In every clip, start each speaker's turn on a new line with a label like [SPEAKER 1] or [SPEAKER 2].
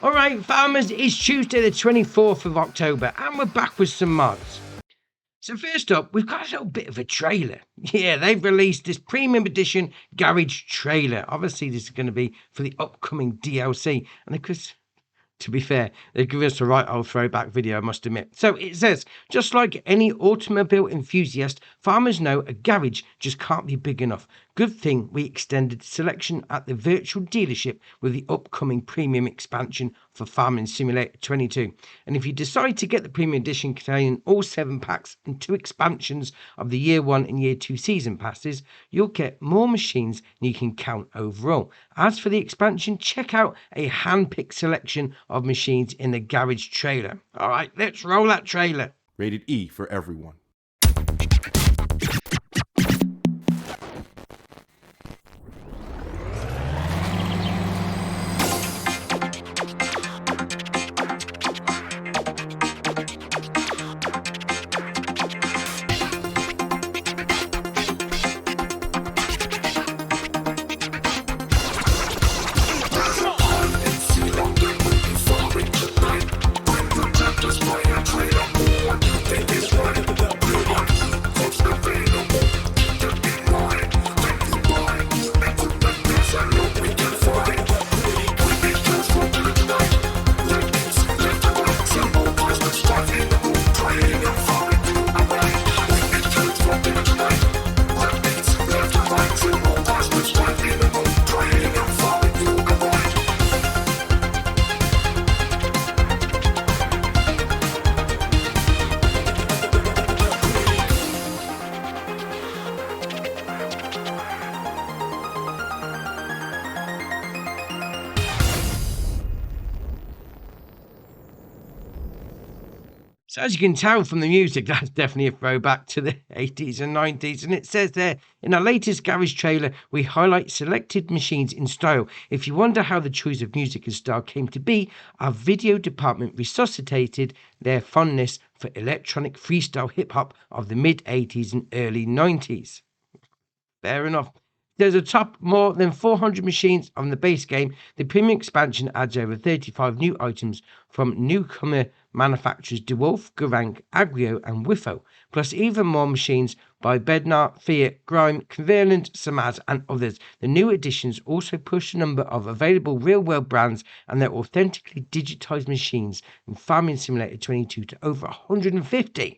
[SPEAKER 1] Alright farmers, it's Tuesday the 24th of October and we're back with some mods. So first up, we've got a little bit of a trailer. Yeah, they've released this premium edition garage trailer. Obviously this is going to be for the upcoming DLC, and because to be fair, they've given us a right old throwback video, I must admit. So it says, just like any automobile enthusiast, farmers know a garage just can't be big enough. Good thing we extended selection at the virtual dealership with the upcoming premium expansion for Farming Simulator 22. And if you decide to get the premium edition containing all 7 packs and 2 expansions of the Year 1 and Year 2 season passes, you'll get more machines than you can count overall. As for the expansion, check out a hand-picked selection of machines in the garage trailer. Alright, let's roll that trailer.
[SPEAKER 2] Rated E for everyone.
[SPEAKER 1] So as you can tell from the music, that's definitely a throwback to the 80s and 90s. And it says there, in our latest garage trailer, we highlight selected machines in style. If you wonder how the choice of music and style came to be, our video department resuscitated their fondness for electronic freestyle hip-hop of the mid-80s and early 90s. Fair enough. There's a top more than 400 machines on the base game. The premium expansion adds over 35 new items from newcomer manufacturers DeWolf, Garang, Agrio and Wifo, plus even more machines by Bednar, Fiat, Grime, Converland, Samaz and others. The new additions also push the number of available real-world brands and their authentically digitized machines in Farming Simulator 22 to over 150.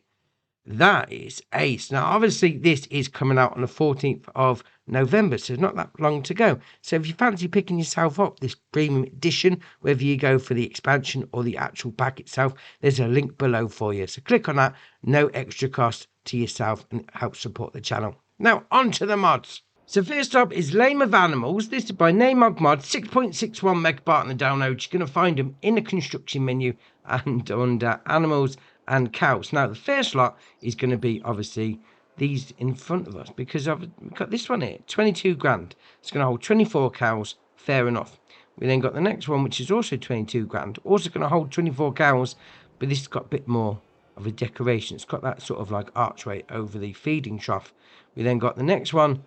[SPEAKER 1] That is ace. Now, obviously, this is coming out on the 14th of November, so not that long to go. So if you fancy picking yourself up this premium edition, whether you go for the expansion or the actual pack itself, there's a link below for you. So click on that, no extra cost to yourself, and it helps support the channel. Now, on to the mods. So first up is Lame of Animals. This is by Namog Mod, 6.61 megabyte on the download. You're going to find them in the construction menu and under animals and cows. Now the first lot is going to be obviously these in front of us, because we've got this one here, 22 grand. It's going to hold 24 cows. Fair enough. We then got the next one, which is also 22 grand, also going to hold 24 cows, but this has got a bit more of a decoration. It's got that sort of like archway over the feeding trough. We then got the next one,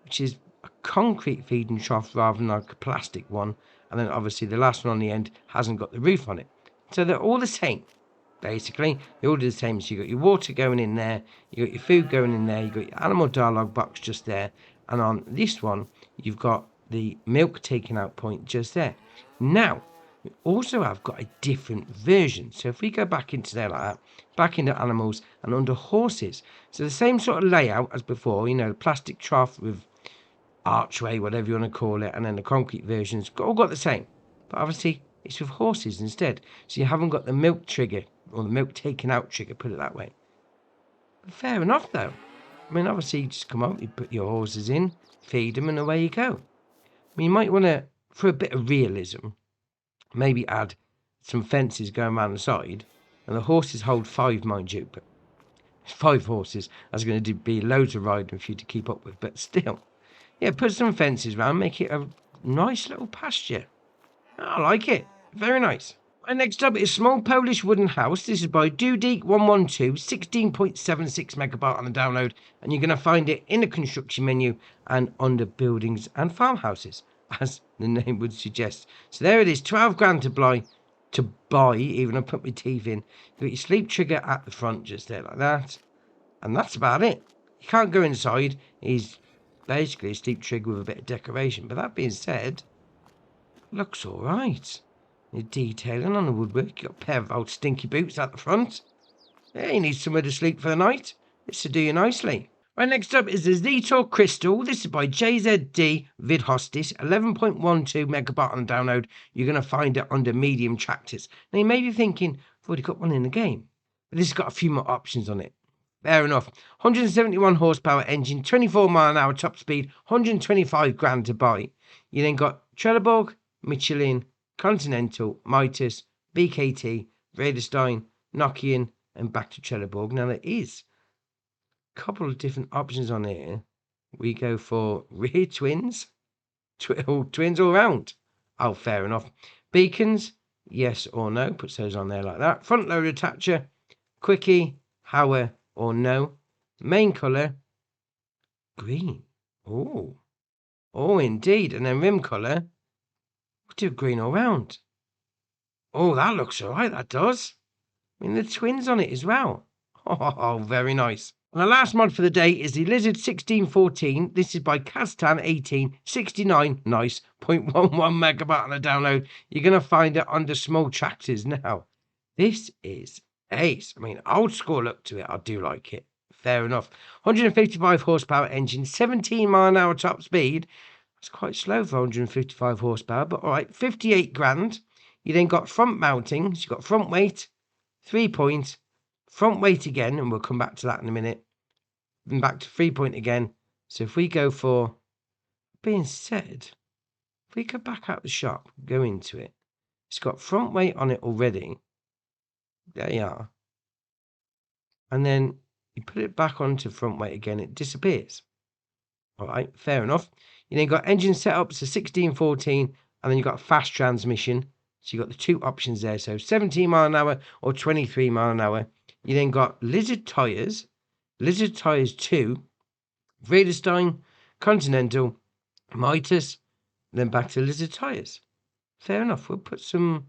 [SPEAKER 1] which is a concrete feeding trough rather than like a plastic one, and then obviously the last one on the end hasn't got the roof on it. So they're all the same. Basically, they all do the same. So you got your water going in there, you got your food going in there, you got your animal dialogue box just there, and on this one you've got the milk taking out point just there. Now we also have got a different version. So if we go back into there like that, back into animals and under horses, so the same sort of layout as before, you know, the plastic trough with archway, whatever you want to call it, and then the concrete versions all got the same, but obviously it's with horses instead. So you haven't got the milk trigger, or the milk taken out trigger, put it that way. But fair enough though. I mean, obviously you just come out, you put your horses in, feed them, and away you go. I mean, you might want to, for a bit of realism, maybe add some fences going around the side, and the horses hold 5, mind you, but 5 horses, that's going to be loads of riding for you to keep up with, but still. Yeah, put some fences around, make it a nice little pasture. I like it. Very nice. And next up is Small Polish Wooden House. This is by Dudeek112, 16.76 megabyte on the download, and you're going to find it in the construction menu and under buildings and farmhouses, as the name would suggest. So there it is, 12 grand to buy, to buy, even I put my teeth in. You've got your sleep trigger at the front, just there like that. And that's about it. You can't go inside. He's basically a sleep trigger with a bit of decoration. But that being said, looks all right. The detailing on the woodwork. You've got a pair of old stinky boots at the front. Yeah, you need somewhere to sleep for the night. This will do you nicely. Right, next up is the Zetor Crystal. This is by JZD Vidhostis, 11.12 megabyte on download. You're going to find it under medium tractors. Now, you may be thinking, I've already got one in the game. But this has got a few more options on it. Fair enough. 171 horsepower engine, 24 mile an hour top speed, 125 grand to buy. You then got Trelleborg, Michelin, Continental, Mitas, BKT, Vredestein, Nokian, and back to Trelleborg. Now, there is couple of different options on here. We go for rear twins, twins all round. Oh, fair enough. Beacons, yes or no. Puts those on there like that. Front loader attacher, quickie, Hauer or no. Main colour, green. Oh, indeed. And then rim colour, we'll do green all round. Oh, that looks all right. That does. I mean, the twins on it as well. Oh, very nice. And the last mod for the day is the Lizard 1614. This is by Castan 1869. Nice. 0.11 megabyte on the download. You're going to find it under small tractors now. This is ace. I mean, old school look to it. I do like it. Fair enough. 155 horsepower engine, 17 mile an hour top speed. That's quite slow for 155 horsepower, but all right. 58 grand. You then got front mounting. So you've got front weight, 3 point. Front weight again, and we'll come back to that in a minute. And back to 3 point again. So if we go for, being said, if we go back out the shop, go into it, it's got front weight on it already. There you are. And then you put it back onto front weight again, it disappears. All right, fair enough. You then got engine setup, so 1614, and then you've got fast transmission. So you've got the two options there. So 17 mile an hour or 23 mile an hour. You then got Lizard tyres 2, Vredestein, Continental, Mitas, then back to Lizard tyres. Fair enough. We'll put some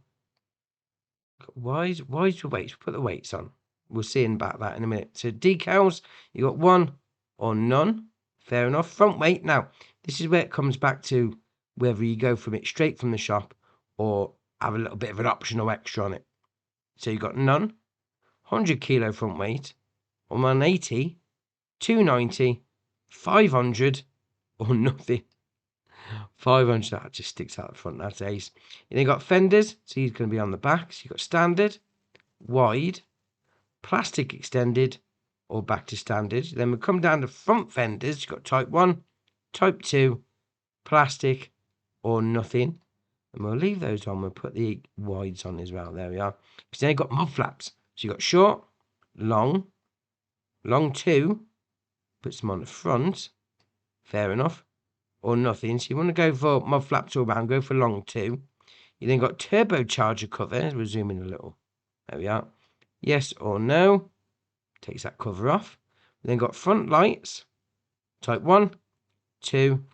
[SPEAKER 1] wise weights. We'll put the weights on. We'll see about that in a minute. So decals, you got 1 or none. Fair enough. Front weight. Now, this is where it comes back to whether you go from it straight from the shop or have a little bit of an optional extra on it. So you got none. 100 kilo front weight, 180, 290, 500, or nothing. 500, that just sticks out the front, that's ace. You then got fenders, so he's going to be on the back. So you've got standard, wide, plastic extended, or back to standard. Then we come down to front fenders. You've got type 1, type 2, plastic, or nothing. And we'll leave those on. We'll put the wides on as well. There we are. Because then you've got mud flaps. So you've got short, long 2, put some on the front, fair enough, or nothing. So you want to go for mud flaps all around, go for long 2. You then got turbocharger cover, we'll zoom in a little, there we are, yes or no, takes that cover off. We then got front lights, type 1, 2,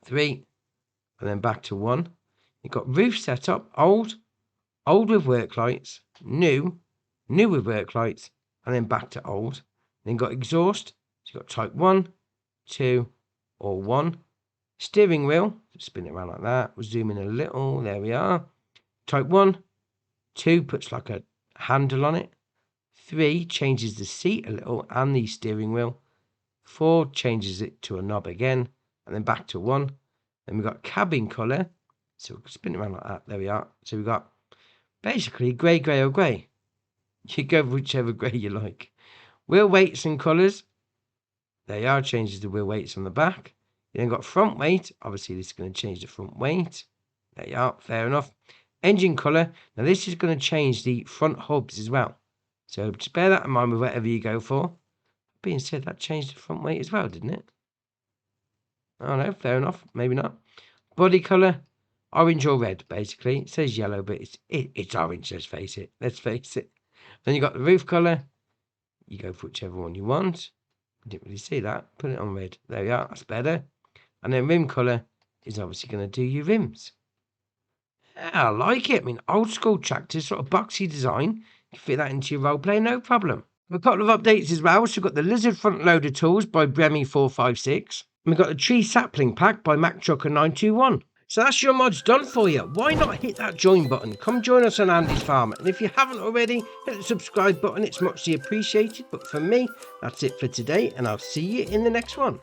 [SPEAKER 1] 3, and then back to 1. You've got roof setup, old with work lights, new with work lights, and then back to old. Then got exhaust, so you've got type 1, 2, or 1. Steering wheel, spin it around like that. We'll zoom in a little, there we are. Type 1, 2 puts like a handle on it. 3 changes the seat a little and the steering wheel. 4 changes it to a knob again, and then back to 1. Then we've got cabin colour, so we'll spin it around like that, there we are. So we've got basically grey or grey. You go for whichever grey you like. Wheel weights and colours. There you are, changes the wheel weights on the back. You then got front weight. Obviously, this is going to change the front weight. There you are, fair enough. Engine colour. Now, this is going to change the front hubs as well. So, just bear that in mind with whatever you go for. Being said, that changed the front weight as well, didn't it? Oh, no, fair enough. Maybe not. Body colour. Orange or red, basically. It says yellow, but it's orange, let's face it. Then you got the roof colour. You go for whichever one you want. I didn't really see that. Put it on red. There we are. That's better. And then rim colour is obviously going to do your rims. Yeah, I like it. I mean, old school tractors, sort of boxy design. You fit that into your role play, no problem. A couple of updates as well. So we've got the Lizard Front Loader Tools by Bremy456. And we've got the Tree Sapling Pack by MacTrucker921. So that's your mods done for you. Why not hit that join button? Come join us on Andy's Farm. And if you haven't already, hit the subscribe button. It's muchly appreciated. But for me, that's it for today. And I'll see you in the next one.